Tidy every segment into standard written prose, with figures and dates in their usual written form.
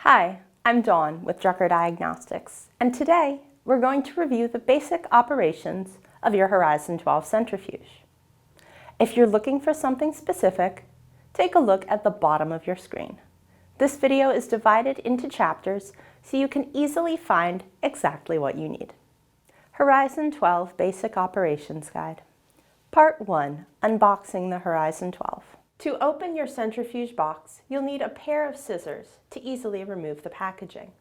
Hi, I'm Dawn with Drucker Diagnostics, and today we're going to review the basic operations of your Horizon 12 centrifuge. If you're looking for something specific, take a look at the bottom of your screen. This video is divided into chapters so you can easily find exactly what you need. Horizon 12 Basic Operations Guide. Part 1. Unboxing the Horizon 12. To open your centrifuge box, you'll need a pair of scissors to easily remove the packaging.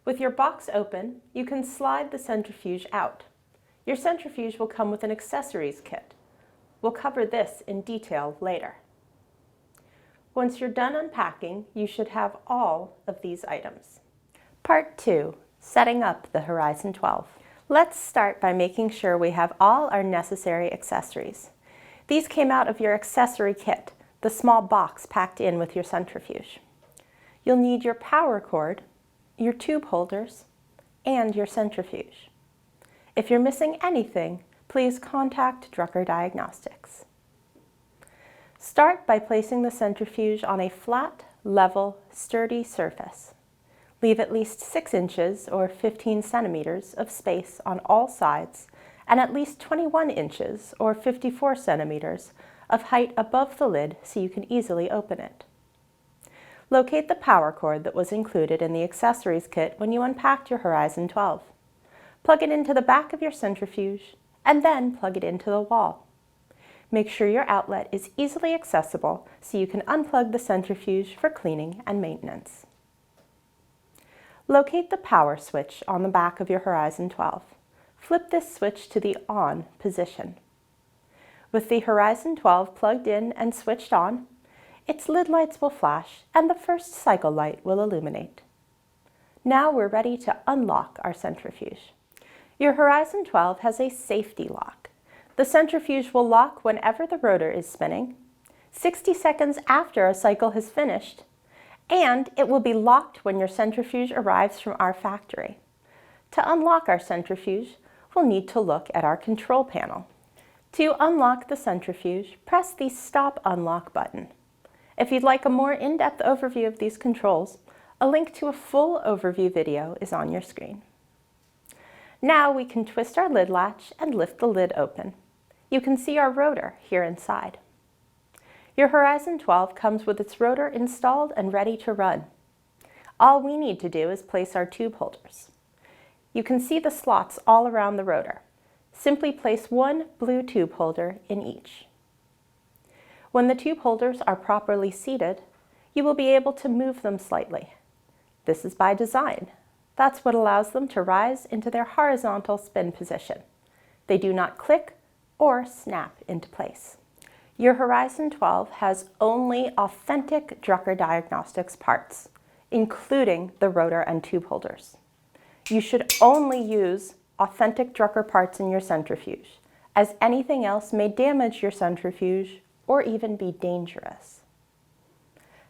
With your box open, you can slide the centrifuge out. Your centrifuge will come with an accessories kit. We'll cover this in detail later. Once you're done unpacking, you should have all of these items. Part 2. Setting up the Horizon 12. Let's start by making sure we have all our necessary accessories. These came out of your accessory kit, the small box packed in with your centrifuge. You'll need your power cord, your tube holders, and your centrifuge. If you're missing anything, please contact Drucker Diagnostics. Start by placing the centrifuge on a flat, level, sturdy surface. Leave at least 6 inches or 15 centimeters of space on all sides and at least 21 inches or 54 centimeters of height above the lid so you can easily open it. Locate the power cord that was included in the accessories kit when you unpacked your Horizon 12. Plug it into the back of your centrifuge and then plug it into the wall. Make sure your outlet is easily accessible so you can unplug the centrifuge for cleaning and maintenance. Locate the power switch on the back of your Horizon 12. Flip this switch to the on position. With the Horizon 12 plugged in and switched on, its lid lights will flash and the first cycle light will illuminate. Now we're ready to unlock our centrifuge. Your Horizon 12 has a safety lock. The centrifuge will lock whenever the rotor is spinning, 60 seconds after a cycle has finished, and it will be locked when your centrifuge arrives from our factory. To unlock our centrifuge, we'll need to look at our control panel. To unlock the centrifuge, press the Stop Unlock button. If you'd like a more in-depth overview of these controls, a link to a full overview video is on your screen. Now we can twist our lid latch and lift the lid open. You can see our rotor here inside. Your Horizon 12 comes with its rotor installed and ready to run. All we need to do is place our tube holders. You can see the slots all around the rotor. Simply place one blue tube holder in each. When the tube holders are properly seated, you will be able to move them slightly. This is by design. That's what allows them to rise into their horizontal spin position. They do not click or snap into place. Your Horizon 12 has only authentic Drucker Diagnostics parts, including the rotor and tube holders. You should only use authentic Drucker parts in your centrifuge, as anything else may damage your centrifuge or even be dangerous.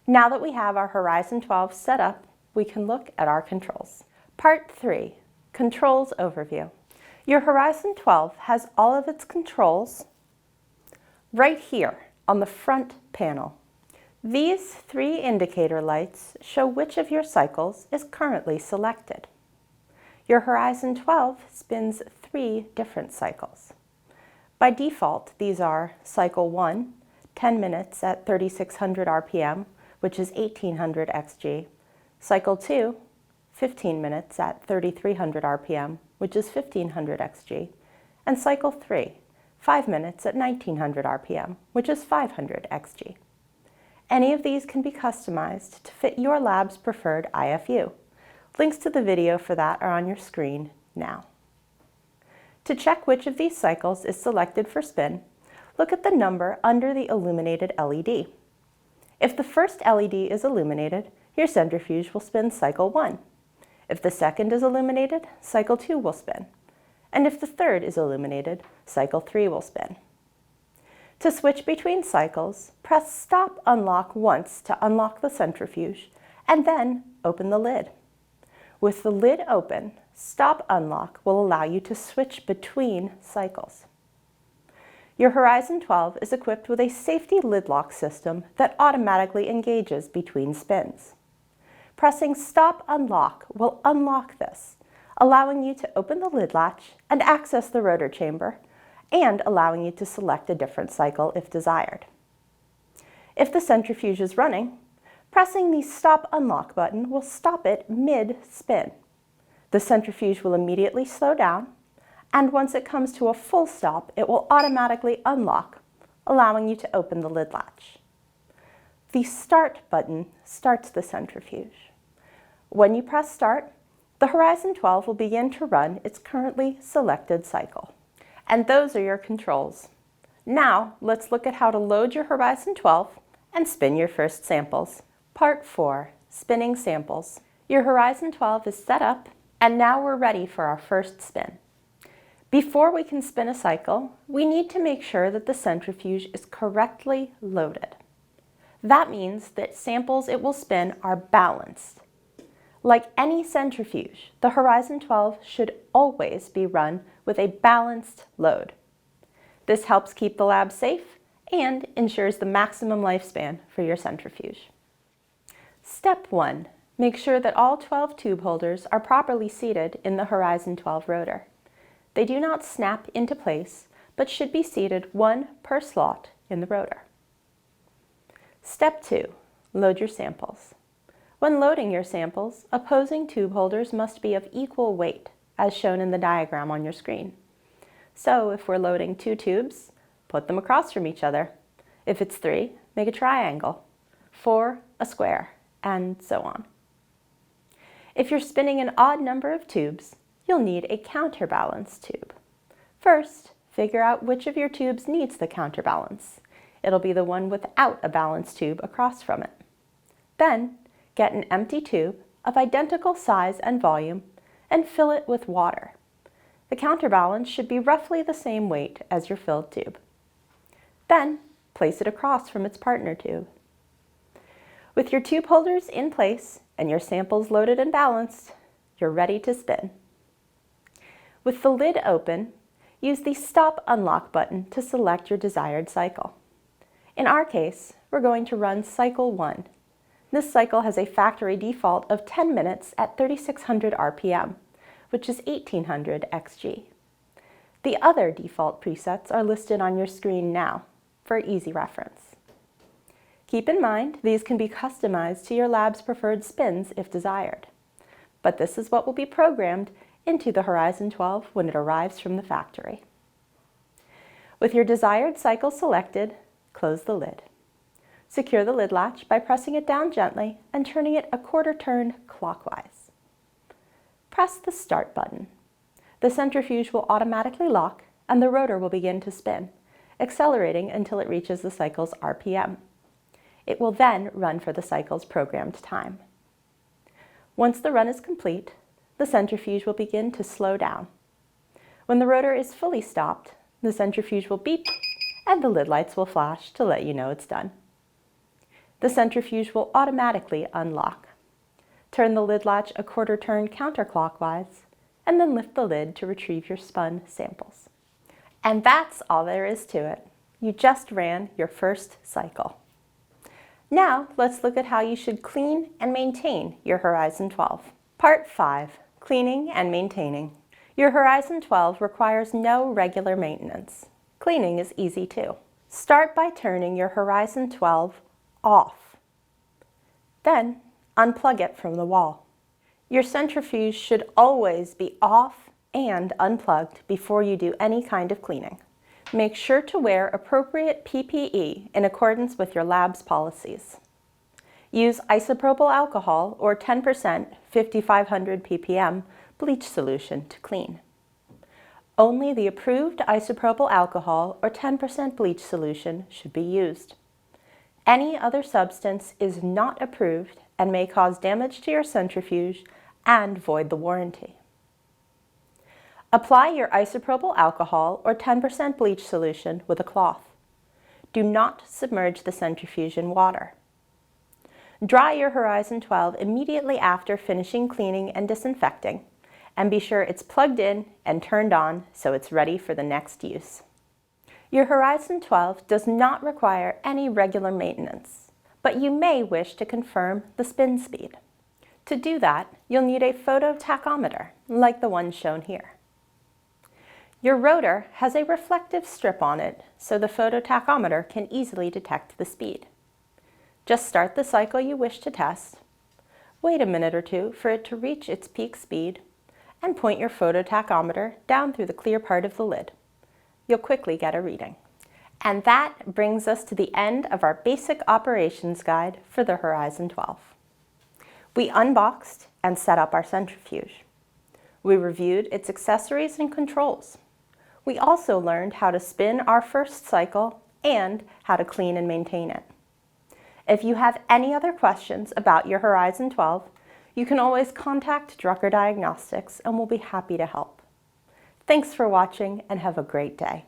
Now that we have our Horizon 12 set up, we can look at our controls. Part 3. Controls Overview. Your Horizon 12 has all of its controls right here on the front panel. These 3 indicator lights show which of your cycles is currently selected. Your Horizon 12 spins 3 different cycles. By default, these are Cycle 1, 10 minutes at 3600 RPM, which is 1800 XG. Cycle 2, 15 minutes at 3300 RPM, which is 1500 XG. And Cycle 3, 5 minutes at 1900 RPM, which is 500 XG. Any of these can be customized to fit your lab's preferred IFU. Links to the video for that are on your screen now. To check which of these cycles is selected for spin, look at the number under the illuminated LED. If the first LED is illuminated, your centrifuge will spin Cycle 1. If the second is illuminated, Cycle 2 will spin. And if the third is illuminated, Cycle 3 will spin. To switch between cycles, press Stop Unlock once to unlock the centrifuge, and then open the lid. With the lid open, Stop Unlock will allow you to switch between cycles. Your Horizon 12 is equipped with a safety lid lock system that automatically engages between spins. Pressing Stop Unlock will unlock this, allowing you to open the lid latch and access the rotor chamber, and allowing you to select a different cycle if desired. If the centrifuge is running, pressing the Stop Unlock button will stop it mid-spin. The centrifuge will immediately slow down, and once it comes to a full stop, it will automatically unlock, allowing you to open the lid latch. The Start button starts the centrifuge. When you press Start, the Horizon 12 will begin to run its currently selected cycle. And those are your controls. Now, let's look at how to load your Horizon 12 and spin your first samples. Part 4, Spinning Samples. Your Horizon 12 is set up, and now we're ready for our first spin. Before we can spin a cycle, we need to make sure that the centrifuge is correctly loaded. That means that samples it will spin are balanced. Like any centrifuge, the Horizon 12 should always be run with a balanced load. This helps keep the lab safe and ensures the maximum lifespan for your centrifuge. Step 1. Make sure that all 12 tube holders are properly seated in the Horizon 12 rotor. They do not snap into place, but should be seated one per slot in the rotor. Step 2. Load your samples. When loading your samples, opposing tube holders must be of equal weight, as shown in the diagram on your screen. So if we're loading 2 tubes, put them across from each other. If it's 3, make a triangle. 4, a square, and so on. If you're spinning an odd number of tubes, you'll need a counterbalance tube. First, figure out which of your tubes needs the counterbalance. It'll be the one without a balance tube across from it. Then, get an empty tube of identical size and volume and fill it with water. The counterbalance should be roughly the same weight as your filled tube. Then, place it across from its partner tube. With your tube holders in place and your samples loaded and balanced, you're ready to spin. With the lid open, use the Stop Unlock button to select your desired cycle. In our case, we're going to run cycle 1. This cycle has a factory default of 10 minutes at 3600 RPM, which is 1800 XG. The other default presets are listed on your screen now for easy reference. Keep in mind, these can be customized to your lab's preferred spins if desired. But this is what will be programmed into the Horizon 12 when it arrives from the factory. With your desired cycle selected, close the lid. Secure the lid latch by pressing it down gently and turning it a quarter turn clockwise. Press the Start button. The centrifuge will automatically lock and the rotor will begin to spin, accelerating until it reaches the cycle's RPM. It will then run for the cycle's programmed time. Once the run is complete, the centrifuge will begin to slow down. When the rotor is fully stopped, the centrifuge will beep and the lid lights will flash to let you know it's done. The centrifuge will automatically unlock. Turn the lid latch a quarter turn counterclockwise, and then lift the lid to retrieve your spun samples. And that's all there is to it. You just ran your first cycle. Now let's look at how you should clean and maintain your Horizon 12. Part 5, Cleaning and Maintaining. Your Horizon 12 requires no regular maintenance. Cleaning is easy too. Start by turning your Horizon 12 off. Then, unplug it from the wall. Your centrifuge should always be off and unplugged before you do any kind of cleaning. Make sure to wear appropriate PPE in accordance with your lab's policies. Use isopropyl alcohol or 10% 5500 ppm bleach solution to clean. Only the approved isopropyl alcohol or 10% bleach solution should be used. Any other substance is not approved and may cause damage to your centrifuge and void the warranty. Apply your isopropyl alcohol or 10% bleach solution with a cloth. Do not submerge the centrifuge in water. Dry your Horizon 12 immediately after finishing cleaning and disinfecting, and be sure it's plugged in and turned on so it's ready for the next use. Your Horizon 12 does not require any regular maintenance, but you may wish to confirm the spin speed. To do that, you'll need a phototachometer, like the one shown here. Your rotor has a reflective strip on it, so the phototachometer can easily detect the speed. Just start the cycle you wish to test, wait a minute or two for it to reach its peak speed, and point your phototachometer down through the clear part of the lid. You'll quickly get a reading. And that brings us to the end of our basic operations guide for the Horizon 12. We unboxed and set up our centrifuge. We reviewed its accessories and controls. We also learned how to spin our first cycle and how to clean and maintain it. If you have any other questions about your Horizon 12, you can always contact Drucker Diagnostics and we'll be happy to help. Thanks for watching and have a great day.